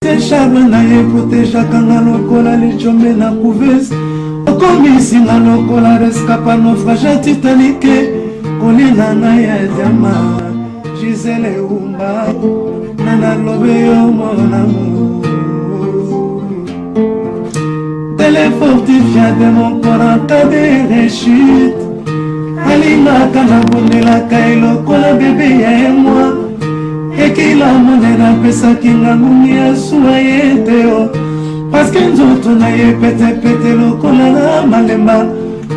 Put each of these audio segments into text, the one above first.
Charme na ye proteja kanga lokola lichombe na couveuse okomisinga lokola rescapa naufrage titanique kolina na ya diama Gisele Umba nana lobe yo mon amour télé fortifié de mon corps en cas de rechute alingaka na bondelaka elokola bébé ya moi ekila monena pesaki ngangumi ya suwa ye te o paske nzoto na ye petepete lokola na malemba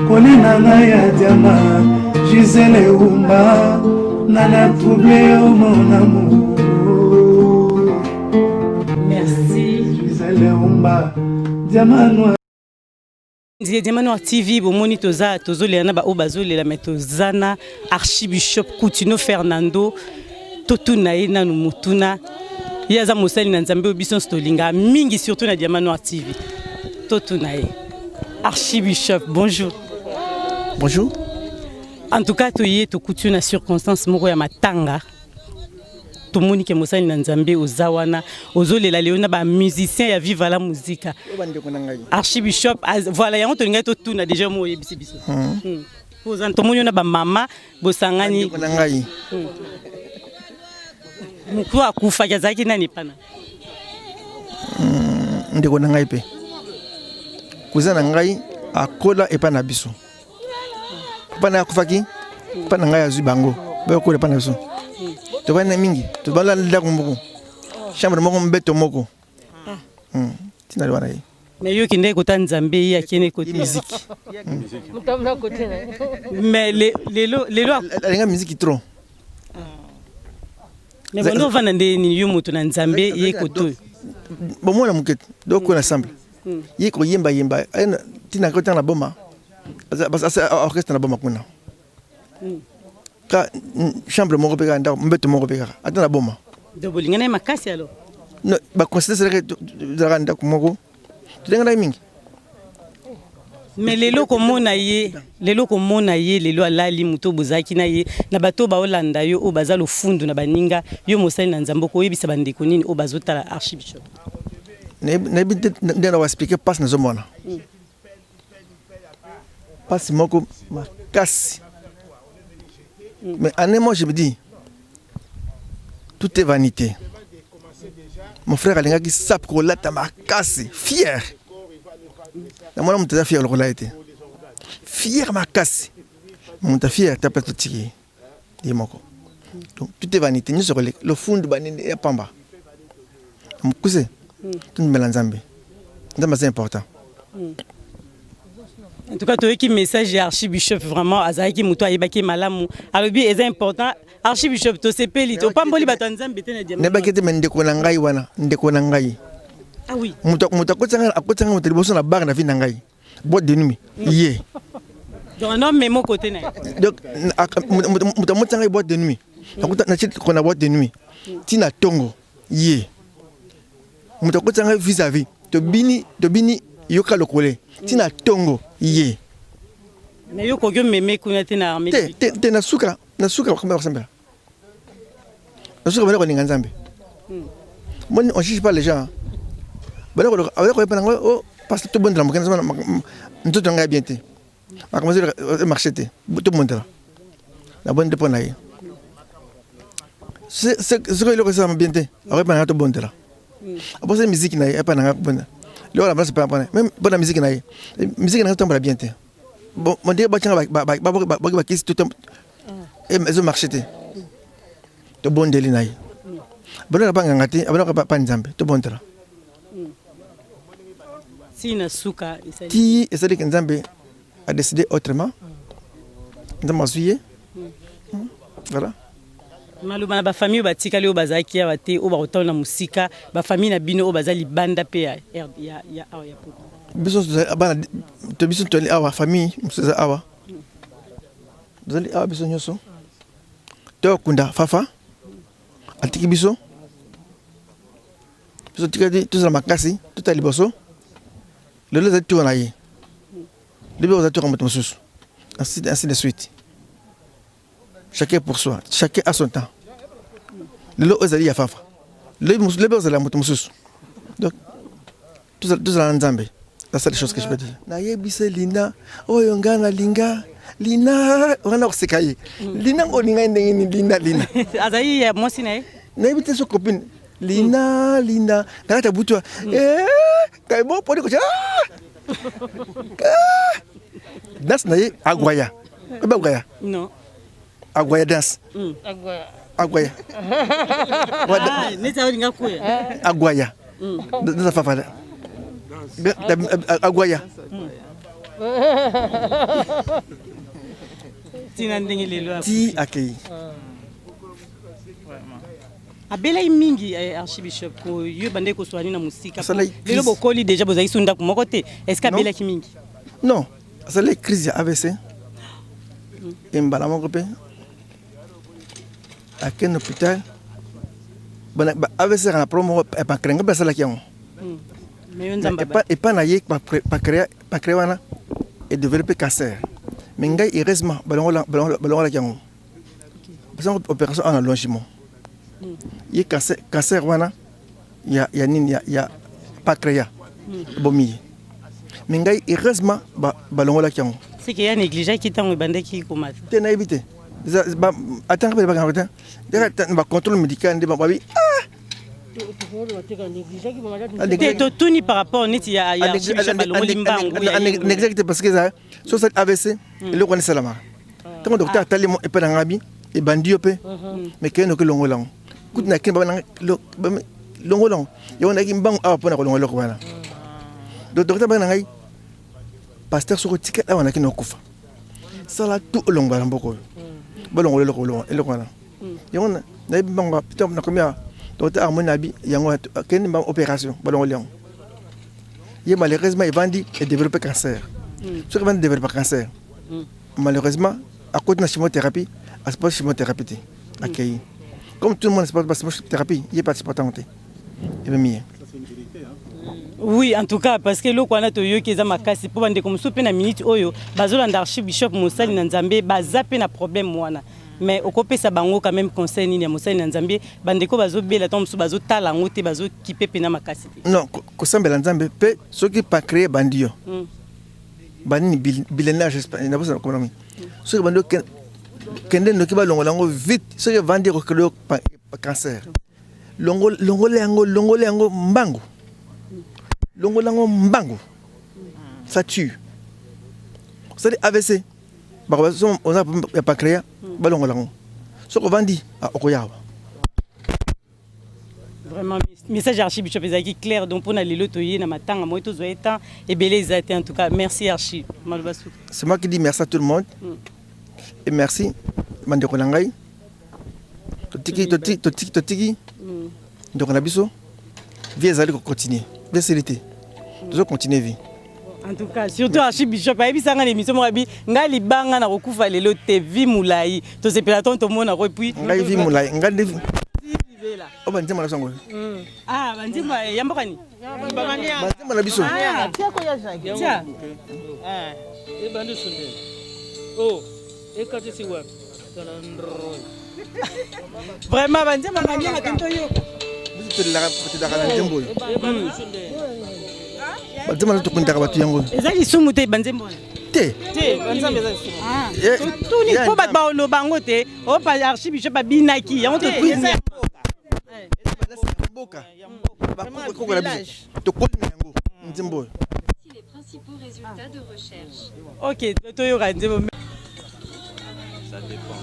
kolina na ya diama Gisele Umba nana trouble yo mon amour. Merci Gisele Umba diama noir Diamant Noir TV, bomoni toza tozolela ba obazolela metozana Archibishop Coutinho Fernando totunaye nanu mutuna yaza mosali na nzambe obison stolinga mingi surtout na Diamant Noir TV totunaye Archibishop bonjour. Bonjour. En tout cas toye to Coutinho na circonstance moko ya matanga tomoni ke mosali na nzambe ozawana ozolela leona ba musicien ya viva la musique Archibishop voilà yango to ngai to tuna déjà mo yebisi biso pozan tomoni na ba mama bosangani ngai mko akufa yazaki nani pana ndeko na ngai pe kuzana ngai akola epana biso pana akufaki pana ngai azwi bango ba kola pana biso to bana mingi to bala ndako moko chambre moko mbeto moko tina lwana yi mais yo kinde ko tanzambe ya kene ko musique mutamna ko tena mais lelo alinga musique trop mais bono vana ndeni yo mutu na nzambe ye ko to bomona mukete donc on ensemble ye ko yemba tina ko tana boma asa orchestre na boma kuna ka chambre moko peka ndako mbeto moko peka atana boma de bolingana makasi alors no ba considérer que za ndako moko tudenga mingi mais lelo ko mona ye lelo alali muto bozaki na ye na bato ba olanda yo o bazalo fundu na baninga yo mosali na nzambo ko yebisa bandeko nini o bazotala Archibishop ne bi ndena wa expliquer passe na zomona passe moko makasi. Mais en un mot, je me dis, tout est vanité. Mon frère Alinga qui sape qu'on l'a cassé, fier. Moi, je suis fier de l'a été. Fier m'a cassé. Je suis fier, tu as pas tout tiré. Donc, tout est vanité. Nous sommes le fond de Banine et Pamba. Tout est mélange. C'est important. En tout cas, tu as un message Archibishop vraiment azaki muto ayebaki malamu. Alors bien c'est important Archibishop to sepeli to pamboli batanzambe tena diamant. Ne bakete men ndeko na ngai wana, ndeko na ngai. Ah oui. Muto akotanga muto liboso na bar na vi na ngai. Boîte de nuit. Yé. Donc non mais mon côté na. Donc muto motanga boîte de nuit. Akuta na chiti kona boîte de nuit. Tina tongo. Yé. Muto akotanga vis-à-vis. To bini yoka lokole. Tina tongo ye. Mais yo kogyo meme kuna tina armée. Te na suka kama basambela. Na suka bana ko ninga nzambe. Moi on juge pas les gens. Bana ko pas ngo oh parce que tout bon dans mo kana nto nga bien te. Ma commencer marcher te. Tout bon là. La bonne dépend là. C'est que le ça bien te. Après pas tout bon là. Après c'est musique na pas nga bonne. Là la place pas même bonne musique na musique na tombe bien te bon mon dieu ba kisi tout et mais marché te to bon deli na bonne ba ngati abana pas nzambe to bon tera si na suka qui est que nzambe a décidé autrement nzambe suye voilà maluba na ba famille batikali o bazaki ya bate o ba otona musika ba famille na bino o bazali banda pe ya biso abana to biso to awa famille musa awa dali awa biso nyoso to kunda fafa atiki biso tikadi to za makasi to tali boso le za to na ye le bo za to comme mususu ainsi de suite. Chacun pour soi, chacun a son temps. Le lot est allé à Fafa. Le bébé est allé à Moutoussous. Donc, tout ça en Nzambe. C'est ça les choses que je peux dire. Naïbise Lina, oh yongana linga, Lina, on a aussi caillé. Lina, on a Lina, Lina. Azaï, moi si naï. Naïbite sa copine. Lina, Lina, quand tu as boutu, quand bon pour dire que danse naïe, Aguaya. Aguaya. Non. Aguaya danse. Aguaya. Ah, n'est-ce pas quoi? Aguaya. Dans sa fafale. Aguaya. Ti accueilli. Abela mingi archbishop ko yo bande ko swani na musika. Lelo bokoli déjà bozaki sunda ko mokote. Est-ce qu'abela ki mingi? Non, c'est les crises AVC. Imbala mon copain. À quel hôpital? AVC na promo e pa krenga ba sala kiango. Et pas naïe pas créer wana et développer cancer. Mais ngai heureusement balongola kiango. Parce que opération en allongement. Il y a cancer wana il y a pas créer bomi. Mais ngai heureusement balongola kiango. C'est qu'il y a négligé qui t'a bande qui comate. T'es naïveté. Attends que pas quand on contrôle médical de babi. Tout ni par rapport niti ya n'exacte parce que ça sur cette AVC le connaît ça là. Tant docteur tali mo epena ngabi e bandi opé mais keno ke longolang. Kut na ken ba longolang. Yo na ki mbang a pona ko longolo ko bana. Docteur ba ngai pasteur sur ticket là on a ki no kufa. Sala tout longba mboko. Ba longolo ko long ele ko na. Yo na mbang pitom na komia docteur Armonabi yango ken mbang opération ba longolo. Il malheureusement il vendit et développé cancer. Ce qui va développer cancer. Malheureusement à cause de la chimiothérapie, à ce point chimiothérapie accueilli. Comme tout le monde ne supporte pas la chimiothérapie, il est pas supportant. Il est mieux. Oui, en tout cas, parce que le Kwana Toyo qui est makasi pour vendre comme soupe na minute oyo, bazola archbishop Moussali na Nzambe, bazape na problème wana. Mais au copé ça bango quand même conseil ni Moussali na Nzambe, bandeko bazo bela tombe sou bazo tala ngote bazo kipe pena makasi. Non, ko sambela Nzambe pe ceux qui pas créer bandio. Bani bilinage na bosa comme ceux qui bando kende no ki ba longolango vite, ceux qui vendre ko cancer. Longole yango mbango. Longolango mbango. Ça tue. C'est AVC. On a pas créé balongolango. Ce qu'on vendit à Okoyawa. Vraiment message archibishop ezaki clair donc pour na lelo toyé na matanga moi to zoeta et belé zate en tout cas merci archi Malobasu. C'est moi qui dis merci à tout le monde. Et merci Mandeko Langai. Totiki. Donc on a biso. Viens aller continuer. Bien sérénité. Toujours continuer vie. En tout cas, surtout archibishop ayebi sanga l'émission morabi ngali banga na kokufa lelo te vi mulai. To se pelaton to mona ko puis ngai vi mulai ngali oh banzima na sango ah banzima yambokani banzima na biso tia ko ya jagi tia e bandu sunde oh e kati si wa vraiment banzima nganya kinto yo biso la kana tembo banzima to kunta ka batu yango ezali sumu te banzima te banzima ezali sumu ah tout ni ko ba olo bango te o pa archibishop babinaki yango to kuinya Les principaux résultats de recherche. Ok, ça dépend.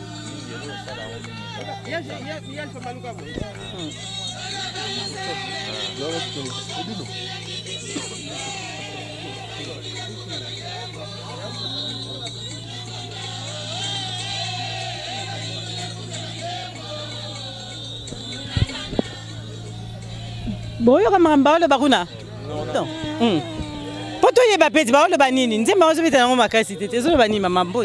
boyo kama mbalo bakuna non poto yeba peti ba lo banini nzemba wazo beta ngo makasi tete zo bani mama mbo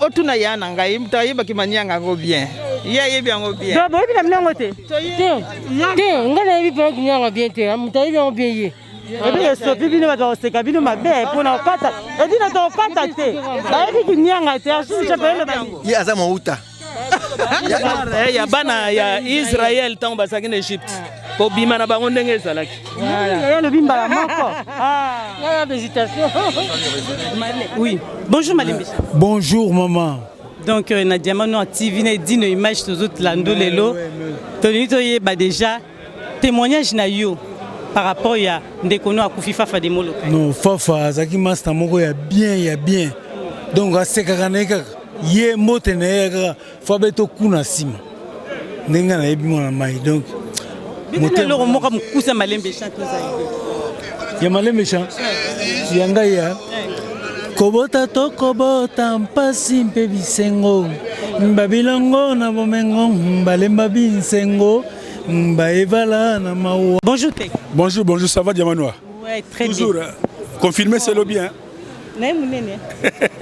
otuna yana ngai mutayiba kimanyanga ngo bien yebi yango bien do boyi na mnango te ngana yebi pa kinyanga bien te mutayiba ngo bien ye ebe so bibi ne ba seka bino mabe pona okata edina to okata te ba yebi kinyanga te asu chapelo bani ye azama uta ya bana ya Israël tant basaki na Egypte kobima na bango ndenge ezalaki. Voilà. Le bimba moko. Ah, hésitation. Oui. Bonjour Malembe. Bonjour maman. Donc na Diamano TV na dino image tous autres lando lelo. Toni toye ba déjà témoignage na yo par rapport ya ndekono akufi Fafa de Molokai. Non, Fafa azaki master moko ya bien. Donc aseka na kaka ye mote na yaka fa beto kuna sima. Nenga na yebi mona mai donc mote lo moko mukusa Malembe chant toza. Ya Malembe chant. Yanga ya. Kobota to kobota mpasi mpe bisengo mbabilongo na bomengo mbalemba binsengo mbaevala na mawa. Bonjour Tek. Bonjour, ça va Diamanois? Ouais, très toujours, bien. Confirmé c'est le bien.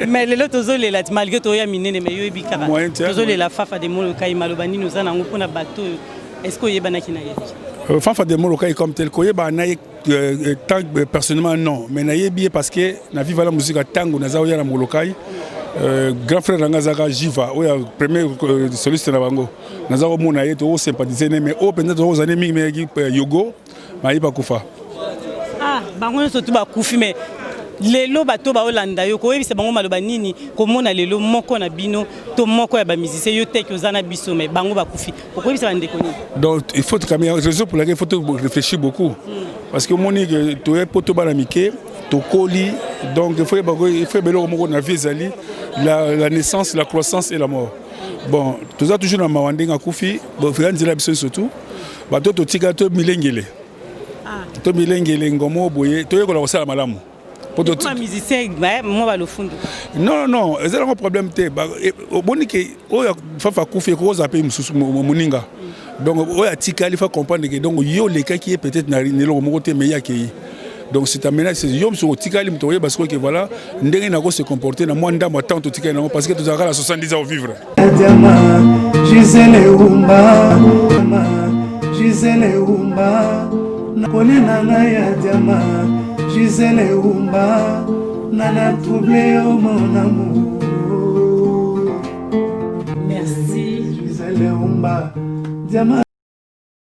Mais les autres tozole la malgré toya minene mais yo ebikara. Tozole la Fafa de Molokai malobani nous en ngo pona bateau. Est-ce que yebana kina yedi? Fafa de Molokai comme tel ko yeba na tant personnellement non, mais na yebi parce que na viva la musique tango na za oya na Molokai. Grand frère Rangazaka Jiva, oya premier soliste na bango. Na za omona yeto o sympathiser mais o peut-être aux années mingi mais yogo ma yiba kufa. Ah, bango surtout ba kufi mais lelo bato ba olanda yo ko yebisa bango maloba nini komona lelo moko na bino to moko ya ba musicien yo tek ozana biso mais bango ba kufi ko yebisa bande koni. Donc il faut quand même raison pour laquelle il faut réfléchir beaucoup parce que moni que to e poto bana mike to koli donc il faut belo moko na vie zali la naissance, la croissance et la mort. Bon, tout ça toujours na mawande ngakufi bon faire ndila biso surtout bato to tika to milengele. Ah. To milengele ngomo boye to yekola kosala malamu. Pour musicien, moi va le fond. Non, c'est un problème. Au bon que Fafa Koufi cause appelle Moninga. Donc il faut comprendre que donc yo les cas qui est peut-être n'a rien le côté meilleur qui. Donc c'est un ménage, c'est yom sur Tikali mtoye parce que voilà, ndenge na ko se comporter na moi ndamba tant Tikali na parce que tu as 70 ans au vivre. Gisele Umba, Kolena na ya diama. Gisele Umba, nana troublé au mon amour. Merci. Gisele Umba, diamant.